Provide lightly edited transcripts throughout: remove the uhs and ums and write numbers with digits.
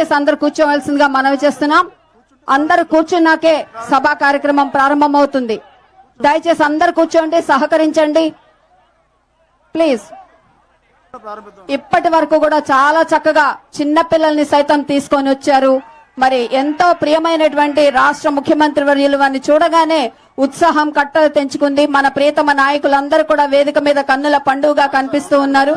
దయచేసి అందరు కూర్చోవలసిందిగా మనవి చేస్తున్నాం. అందరు కూర్చున్నాకే సభా కార్యక్రమం ప్రారంభమవుతుంది. దయచేసి అందరు కూర్చోండి, సహకరించండి ప్లీజ్. ఇప్పటి వరకు కూడా చాలా చక్కగా చిన్న పిల్లల్ని సైతం తీసుకొని వచ్చారు. మరి ఎంతో ప్రియమైనటువంటి రాష్ట్ర ముఖ్యమంత్రి వర్యులు వారిని చూడగానే ఉత్సాహం కట్టలు తెంచుకుంది. మన ప్రియతమ నాయకులందరూ కూడా వేదిక మీద కన్నుల పండుగగా కనిపిస్తూ ఉన్నారు.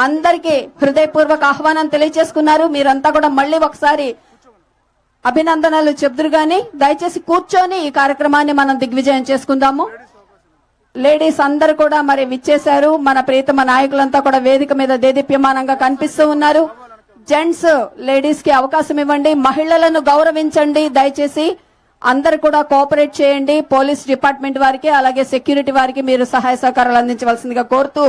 అందరికీ హృదయపూర్వక ఆహ్వానం తెలియజేసుకున్నారు. మీరంతా కూడా మళ్ళీ ఒకసారి అభినందనలు చెప్దురు గాని దయచేసి కూర్చొని ఈ కార్యక్రమాన్ని మనం దిగ్విజయం చేసుకుందాము. లేడీస్ అందరు కూడా మరి విచ్చేశారు. మన ప్రియతమ నాయకులంతా కూడా వేదిక మీద దేదీప్యమానంగా కనిపిస్తూ ఉన్నారు. జెంట్స్ లేడీస్ కి అవకాశం ఇవ్వండి. మహిళలను గౌరవించండి. దయచేసి అందరు కూడా కోఆపరేట్ చేయండి. పోలీస్ డిపార్ట్మెంట్ వారికి అలాగే సెక్యూరిటీ వారికి మీరు సహాయ సహకారాలు అందించవలసిందిగా కోరుతూ,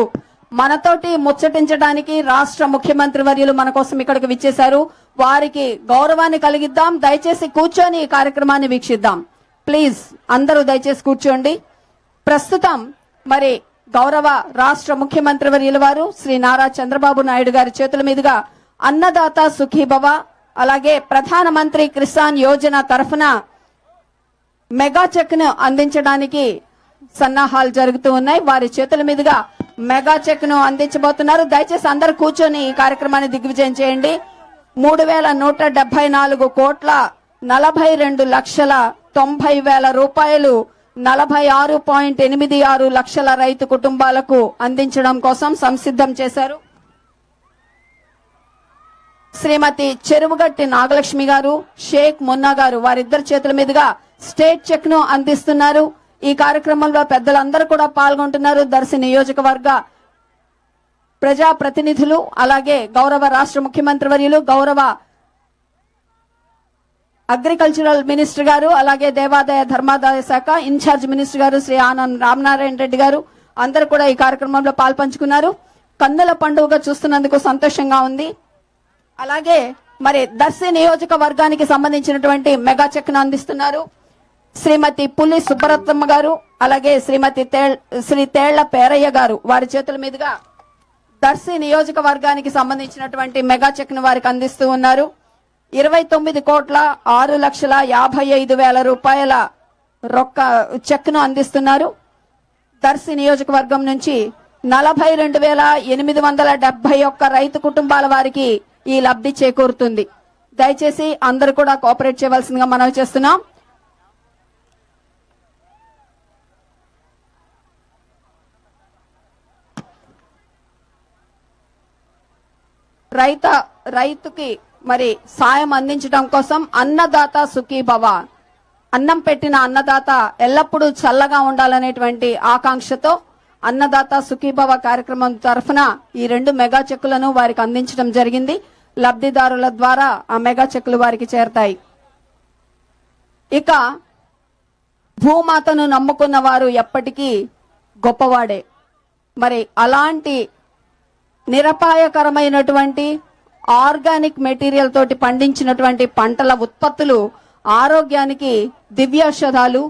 మనతోటి ముచ్చటించడానికి రాష్ట్ర ముఖ్యమంత్రి వర్యులు మన కోసం ఇక్కడికి విచ్చేశారు. వారికి గౌరవాన్ని కలిగిద్దాం. దయచేసి కూర్చొని ఈ కార్యక్రమాన్ని వీక్షిద్దాం. ప్లీజ్ అందరూ దయచేసి కూర్చోండి. ప్రస్తుతం మరి గౌరవ రాష్ట్ర ముఖ్యమంత్రి వర్యుల వారు శ్రీ నారా చంద్రబాబు నాయుడు గారి చేతుల మీదుగా అన్నదాత సుఖీభవ అలాగే ప్రధానమంత్రి కిసాన్ యోజన తరఫున మెగా చెక్ ను అందించడానికి సన్నాహాలు జరుగుతూ ఉన్నాయి. వారి చేతుల మీదుగా మెగా చెక్ ను అందించబోతున్నారు. దయచేసి అందరు కూర్చొని ఈ కార్యక్రమాన్ని దిగ్విజయం చేయండి. 3,174 కోట్ల 42,90,000 రూపాయలు 46.86 లక్షల రైతు కుటుంబాలకు అందించడం కోసం సంసిద్ధం చేశారు. శ్రీమతి చెరువుగట్టి నాగలక్ష్మి గారు, షేక్ మున్నా గారు వారిద్దరి చేతుల మీదుగా స్టేట్ చెక్ ను అందిస్తున్నారు. ఈ కార్యక్రమంలో పెద్దలందరూ కూడా పాల్గొంటున్నారు. దర్శి నియోజకవర్గ ప్రజా ప్రతినిధులు అలాగే గౌరవ రాష్ట్ర ముఖ్యమంత్రి వర్యులు, గౌరవ అగ్రికల్చరల్ మినిస్టర్ గారు అలాగే దేవాదాయ ధర్మాదాయ శాఖ ఇన్ఛార్జ్ మినిస్టర్ గారు శ్రీ ఆనంద్ రామనారాయణ రెడ్డి గారు అందరూ కూడా ఈ కార్యక్రమంలో పాల్పంచుకున్నారు. కన్నుల పండుగ చూస్తున్నందుకు సంతోషంగా ఉంది. అలాగే మరి దర్శి నియోజకవర్గానికి సంబంధించినటువంటి మెగా చెక్ ను అందిస్తున్నారు శ్రీమతి పులి సుబ్బరత్నమ్మ గారు అలాగే శ్రీమతి శ్రీ తేళ్ల పేరయ్య గారు. వారి చేతుల మీదుగా దర్శి నియోజకవర్గానికి సంబంధించినటువంటి మెగా చెక్ ను వారికి అందిస్తూ ఉన్నారు. 29,06,55,000 రూపాయల చెక్ ను అందిస్తున్నారు. దర్శి నియోజకవర్గం నుంచి 42,871 రైతు కుటుంబాల వారికి ఈ లబ్ధి చేకూరుతుంది. దయచేసి అందరూ కూడా కోఆపరేట్ చేయవలసిందిగా మనవి చేస్తున్నాం. రైతుకి మరి సాయం అందించడం కోసం అన్నదాత సుఖీభవ, అన్నం పెట్టిన అన్నదాత ఎల్లప్పుడూ చల్లగా ఉండాలనేటువంటి ఆకాంక్షతో అన్నదాత సుఖీభవ కార్యక్రమం తరఫున ఈ 2 మెగా చెక్కులను వారికి అందించడం జరిగింది. లబ్ధిదారుల ద్వారా ఆ మెగా చెక్కులు వారికి చేరతాయి. ఇక భూమాతను నమ్ముకున్న వారు ఎప్పటికీ గొప్పవాడే. మరి అలాంటి నిరపాయకరమైనటువంటి ఆర్గానిక్ మెటీరియల్ తోటి పండించినటువంటి పంటల ఉత్పత్తులు ఆరోగ్యానికి దివ్యౌషధాలు,